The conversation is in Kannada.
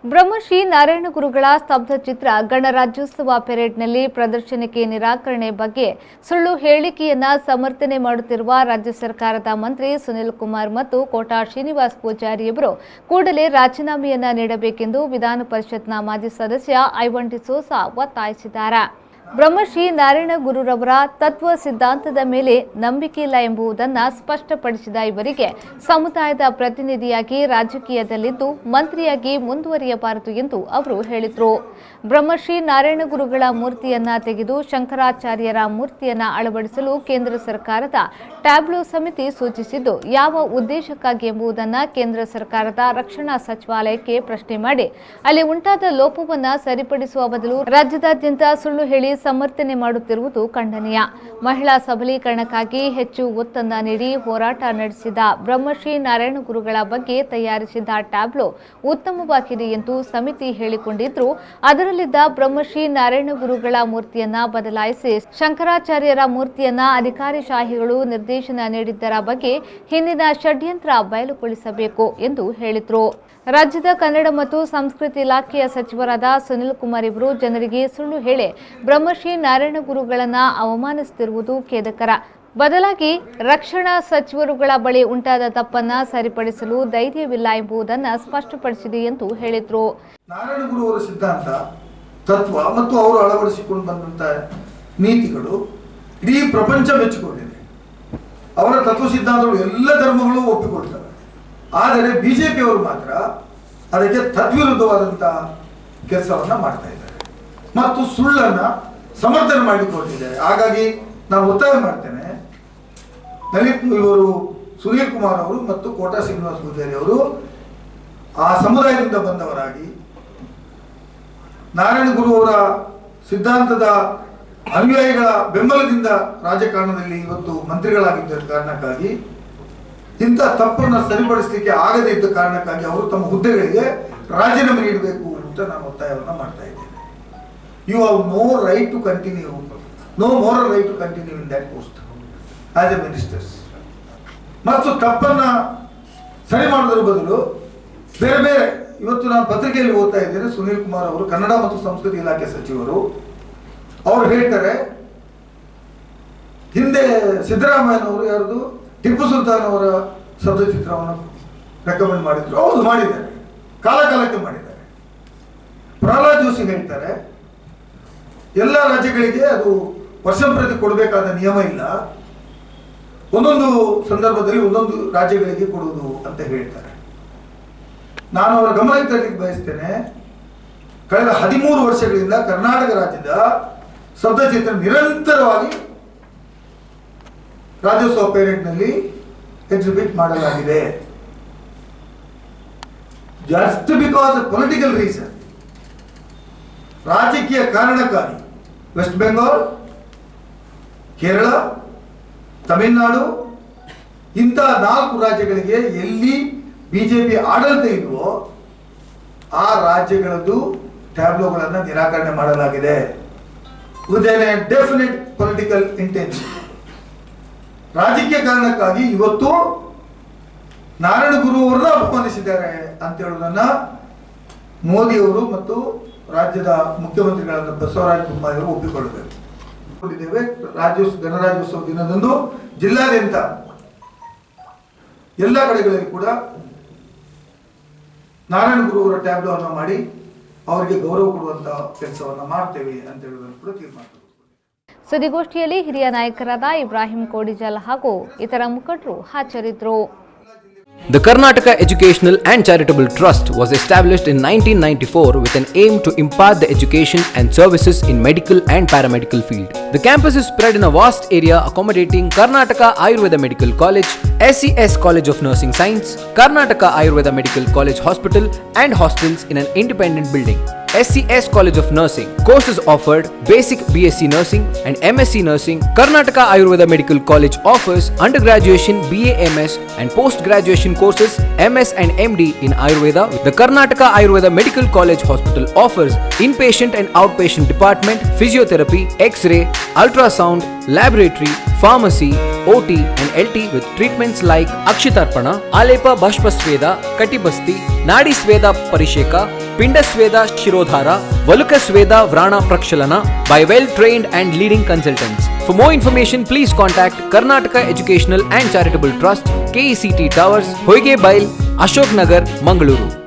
ಬ್ರಹ್ಮಶ್ರೀ ನಾರಾಯಣ ಗುರುಗಳ ಸ್ತಬ್ಧ ಚಿತ್ರ ಗಣರಾಜ್ಯೋತ್ಸವ ಪೆರೇಡ್ನಲ್ಲಿ ಪ್ರದರ್ಶನಕ್ಕೆ ನಿರಾಕರಣೆ ಬಗ್ಗೆ ಸುಳ್ಳು ಹೇಳಿಕೆಯನ್ನ ಸಮರ್ಥನೆ ಮಾಡುತ್ತಿರುವ ರಾಜ್ಯ ಸರ್ಕಾರದ ಮಂತ್ರಿ ಸುನಿಲ್ ಕುಮಾರ್ ಮತ್ತು ಕೋಟಾ ಶ್ರೀನಿವಾಸ್ ಪೂಜಾರಿಯವರು ಕೂಡಲೇ ರಾಜೀನಾಮೆಯನ್ನ ನೀಡಬೇಕೆಂದು ವಿಧಾನ ಪರಿಷತ್ನ ಮಾಜಿ ಸದಸ್ಯ ಐವನ್ ಡಿಸೋಜ ಒತ್ತಾಯಿಸಿದ್ದಾರೆ. ಬ್ರಹ್ಮಶ್ರೀ ನಾರಾಯಣ ಗುರುರವರ ತತ್ವ ಸಿದ್ಧಾಂತದ ಮೇಲೆ ನಂಬಿಕೆ ಇಲ್ಲ ಎಂಬುದನ್ನು ಸ್ಪಷ್ಟಪಡಿಸಿದ ಇವರಿಗೆ ಸಮುದಾಯದ ಪ್ರತಿನಿಧಿಯಾಗಿ ರಾಜಕೀಯದಲ್ಲಿದ್ದು ಮಂತ್ರಿಯಾಗಿ ಮುಂದುವರಿಯಬಾರದು ಎಂದು ಅವರು ಹೇಳಿದರು. ಬ್ರಹ್ಮಶ್ರೀ ನಾರಾಯಣ ಗುರುಗಳ ಮೂರ್ತಿಯನ್ನ ತೆಗೆದು ಶಂಕರಾಚಾರ್ಯರ ಮೂರ್ತಿಯನ್ನ ಅಳವಡಿಸಲು ಕೇಂದ್ರ ಸರ್ಕಾರದ ಟ್ಯಾಬ್ಲೋ ಸಮಿತಿ ಸೂಚಿಸಿದ್ದು ಯಾವ ಉದ್ದೇಶಕ್ಕಾಗಿ ಎಂಬುದನ್ನು ಕೇಂದ್ರ ಸರ್ಕಾರದ ರಕ್ಷಣಾ ಸಚಿವಾಲಯಕ್ಕೆ ಪ್ರಶ್ನೆ ಮಾಡಿ ಅಲ್ಲಿ ಉಂಟಾದ ಲೋಪವನ್ನು ಸರಿಪಡಿಸುವ ಬದಲು ರಾಜ್ಯದಾದ್ಯಂತ ಸುಳ್ಳು ಹೇಳಿ ಸಮರ್ಥನೆ ಮಾಡುತ್ತಿರುವುದು ಖಂಡನೀಯ. ಮಹಿಳಾ ಸಬಲೀಕರಣಕ್ಕಾಗಿ ಹೆಚ್ಚು ಒತ್ತನ್ನು ನೀಡಿ ಹೋರಾಟ ನಡೆಸಿದ ಬ್ರಹ್ಮಶ್ರೀ ನಾರಾಯಣ ಗುರುಗಳ ಬಗ್ಗೆ ತಯಾರಿಸಿದ ಟ್ಯಾಬ್ಲೋ ಉತ್ತಮವಾಗಿದೆ ಎಂದು ಸಮಿತಿ ಹೇಳಿಕೊಂಡಿದ್ರು. ಅದರಲ್ಲಿದ್ದ ಬ್ರಹ್ಮಶ್ರೀ ನಾರಾಯಣ ಗುರುಗಳ ಮೂರ್ತಿಯನ್ನ ಬದಲಾಯಿಸಿ ಶಂಕರಾಚಾರ್ಯರ ಮೂರ್ತಿಯನ್ನ ಅಧಿಕಾರಿಶಾಹಿಗಳು ನಿರ್ದೇಶನ ನೀಡಿದ್ದರ ಬಗ್ಗೆ ಹಿಂದಿನ ಷಡ್ಯಂತ್ರ ಬಯಲುಗೊಳಿಸಬೇಕು ಎಂದು ಹೇಳಿದರು. ರಾಜ್ಯದ ಕನ್ನಡ ಮತ್ತು ಸಂಸ್ಕೃತಿ ಇಲಾಖೆಯ ಸಚಿವರಾದ ಸುನಿಲ್ ಕುಮಾರ್ ಇವರು ಜನರಿಗೆ ಸುಳ್ಳು ಹೇಳಿ ಬ್ರಹ್ಮಶ್ರೀ ನಾರಾಯಣ ಗುರುಗಳನ್ನ ಅವಮಾನಿಸುತ್ತಿರುವುದು ಖೇದಕರ. ಬದಲಾಗಿ ರಕ್ಷಣಾ ಸಚಿವರುಗಳ ಬಳಿ ಉಂಟಾದ ತಪ್ಪನ್ನ ಸರಿಪಡಿಸಲು ಧೈರ್ಯವಿಲ್ಲ ಎಂಬುದನ್ನು ಸ್ಪಷ್ಟಪಡಿಸಿದೆ ಎಂದು ಹೇಳಿದರು. ನಾರಾಯಣ ಗುರು ಅವರ ಸಿದ್ಧಾಂತ ತತ್ವ ಮತ್ತು ಅವರು ಅಳವಡಿಸಿಕೊಂಡು ಬಂದಂತಹ ನೀತಿಗಳು ಇಡೀ ಪ್ರಪಂಚ ಮೆಚ್ಚಿಕೊಂಡಿದೆ. ಅವರ ತತ್ವ ಸಿದ್ಧಾಂತಗಳು ಎಲ್ಲ ಧರ್ಮಗಳು ಒಪ್ಪಿಕೊಳ್ತವೆ. ಆದರೆ ಬಿಜೆಪಿಯವರು ಮಾತ್ರ ಅದಕ್ಕೆ ತದ್ವಿರುದ್ಧವಾದಂತಹ ಕೆಲಸವನ್ನ ಮಾಡ್ತಾ ಇದ್ದಾರೆ ಮತ್ತು ಸುಳ್ಳನ್ನ ಸಮರ್ಥನೆ ಮಾಡಿಕೊಂಡಿದ್ದಾರೆ. ಹಾಗಾಗಿ ನಾನು ಒತ್ತಾಯ ಮಾಡ್ತೇನೆ, ಲಲಿತ್ ಇವರು ಸುನೀಲ್ ಕುಮಾರ್ ಅವರು ಮತ್ತು ಕೋಟಾ ಶ್ರೀನಿವಾಸ್ ಪೂಜಾರಿ ಅವರು ಆ ಸಮುದಾಯದಿಂದ ಬಂದವರಾಗಿ ನಾರಾಯಣ ಗುರು ಅವರ ಸಿದ್ಧಾಂತದ ಅನುಯಾಯಿಗಳ ಬೆಂಬಲದಿಂದ ರಾಜಕಾರಣದಲ್ಲಿ ಇವತ್ತು ಮಂತ್ರಿಗಳಾಗಿದ್ದ ಕಾರಣಕ್ಕಾಗಿ ಇಂಥ ತಪ್ಪನ್ನು ಸರಿಪಡಿಸಲಿಕ್ಕೆ ಆಗದೇ ಇದ್ದ ಕಾರಣಕ್ಕಾಗಿ ಅವರು ತಮ್ಮ ಹುದ್ದೆಗಳಿಗೆ ರಾಜೀನಾಮೆ ನೀಡಬೇಕು ಅಂತ ನಾನು ಒತ್ತಾಯವನ್ನು ಮಾಡ್ತಾ ಇದ್ದೇನೆ. You have no right to continue, no moral right to continue in that post as a ministers. ಮತ್ತು ತಪ್ಪನ್ನು ಸರಿ ಮಾಡೋದ್ರ ಬದಲು ಬೇರೆ ಬೇರೆ ಇವತ್ತು ನಾನು ಪತ್ರಿಕೆಯಲ್ಲಿ ಓದ್ತಾ ಇದ್ದೇನೆ, ಸುನೀಲ್ ಕುಮಾರ್ ಅವರು ಕನ್ನಡ ಮತ್ತು ಸಂಸ್ಕೃತಿ ಇಲಾಖೆ ಸಚಿವರು ಅವರು ಹೇಳ್ತಾರೆ, ಹಿಂದೆ ಸಿದ್ದರಾಮಯ್ಯನವರು ಯಾರ್ದು ಟಿಪ್ಪು ಸುಲ್ತಾನ್ ಅವರ ಶಬ್ದ ಚಿತ್ರವನ್ನು ರೆಕಮೆಂಡ್ ಮಾಡಿದ್ರು, ಹೌದು ಮಾಡಿದ್ದಾರೆ, ಕಾಲಕಾಲಕ್ಕೆ ಮಾಡಿದ್ದಾರೆ. ಪ್ರಹ್ಲಾದ್ ಜೋಶಿ ಹೇಳ್ತಾರೆ, ಎಲ್ಲ ರಾಜ್ಯಗಳಿಗೆ ಅದು ವರ್ಷಂಪ್ರತಿ ಕೊಡಬೇಕಾದ ನಿಯಮ ಇಲ್ಲ, ಒಂದೊಂದು ಸಂದರ್ಭದಲ್ಲಿ ಒಂದೊಂದು ರಾಜ್ಯಗಳಿಗೆ ಕೊಡುವುದು ಅಂತ ಹೇಳ್ತಾರೆ. ನಾನು ಅವರ ಗಮನಕ್ಕೆ ತರಲಿಕ್ಕೆ ಬಯಸ್ತೇನೆ, ಕಳೆದ 13 ವರ್ಷಗಳಿಂದ ಕರ್ನಾಟಕ ರಾಜ್ಯದ ಶಬ್ದಚಿತ್ರ ನಿರಂತರವಾಗಿ ರಾಜ್ಯೋತ್ಸವ ಪೆರೇಡ್ನಲ್ಲಿ ಎಕ್ಸಿಬಿಟ್ ಮಾಡಲಾಗಿದೆ. ಜಸ್ಟ್ ಬಿಕಾಸ್ ಪೊಲಿಟಿಕಲ್ ರೀಸನ್, ರಾಜಕೀಯ ಕಾರಣಕ್ಕಾಗಿ ವೆಸ್ಟ್ ಬೆಂಗಾಲ್, ಕೇರಳ, ತಮಿಳುನಾಡು ಇಂಥ 4 ರಾಜ್ಯಗಳಿಗೆ ಎಲ್ಲಿ ಬಿಜೆಪಿ ಆಡಳಿತ ಇಲ್ವೋ ಆ ರಾಜ್ಯಗಳದ್ದು ಟ್ಯಾಬ್ಲೋಗಳನ್ನು ನಿರಾಕರಣೆ ಮಾಡಲಾಗಿದೆ with A definite political intention. ರಾಜಕೀಯ ಕಾರಣಕ್ಕಾಗಿ ಇವತ್ತು ನಾರಾಯಣ ಗುರು ಅವರನ್ನ ಅಪಮಾನಿಸಿದ್ದಾರೆ ಅಂತ ಹೇಳುವುದನ್ನ ಮೋದಿಯವರು ಮತ್ತು ರಾಜ್ಯದ ಮುಖ್ಯಮಂತ್ರಿಗಳಾದ ಬಸವರಾಜ ಬೊಮ್ಮಾಯಿ ಅವರು ಒಪ್ಪಿಕೊಳ್ಳಬೇಕು. ಗಣರಾಜ್ಯೋತ್ಸವ ದಿನದಂದು ಜಿಲ್ಲಾದ್ಯಂತ ಎಲ್ಲ ಕಡೆಗಳಲ್ಲಿ ಕೂಡ ನಾರಾಯಣ ಗುರು ಅವರ ಟ್ಯಾಬ್ಲೋವನ್ನು ಮಾಡಿ ಅವರಿಗೆ ಗೌರವ ಕೊಡುವಂತ ಕೆಲಸವನ್ನ ಮಾಡ್ತೇವೆ ಅಂತ ಹೇಳುವುದನ್ನು ಕೂಡ ತೀರ್ಮಾನ. ಸುದ್ದಿಗೋಷ್ಠಿಯಲ್ಲಿ ಹಿರಿಯ ನಾಯಕರಾದ ಇಬ್ರಾಹಿಂ ಕೋಡಿಜಲ್ ಹಾಗೂ ಇತರ ಮುಖಂಡರು ಹಾಜರಿದ್ದರು. The Karnataka Educational and Charitable Trust was established in 1994 with an aim to impart the education and services in medical and paramedical field. The campus is spread in a vast area accommodating Karnataka Ayurveda Medical College, SCS College of Nursing Science, Karnataka Ayurveda Medical College Hospital and hostels in an independent building. SCS College of Nursing. Courses offered: Basic BSc Nursing and MSc Nursing. Karnataka Ayurveda Medical College offers undergraduation BA MS and post-graduation courses MS and MD in Ayurveda. The Karnataka Ayurveda Medical College Hospital offers inpatient and outpatient department, physiotherapy, X-ray, ultrasound, laboratory, pharmacy, OT and LT with treatments like Akshitarpana, Alepa Bashpasveda, Katibasti, Nadi Sveda Parisheka, Pinda Sveda Shirodhara, Valuka Sveda Vrana Prakshalana by well-trained and leading consultants. For more information, please contact Karnataka Educational and Charitable Trust, KECT Towers, Hoige Bail, Ashok Nagar, Mangaluru.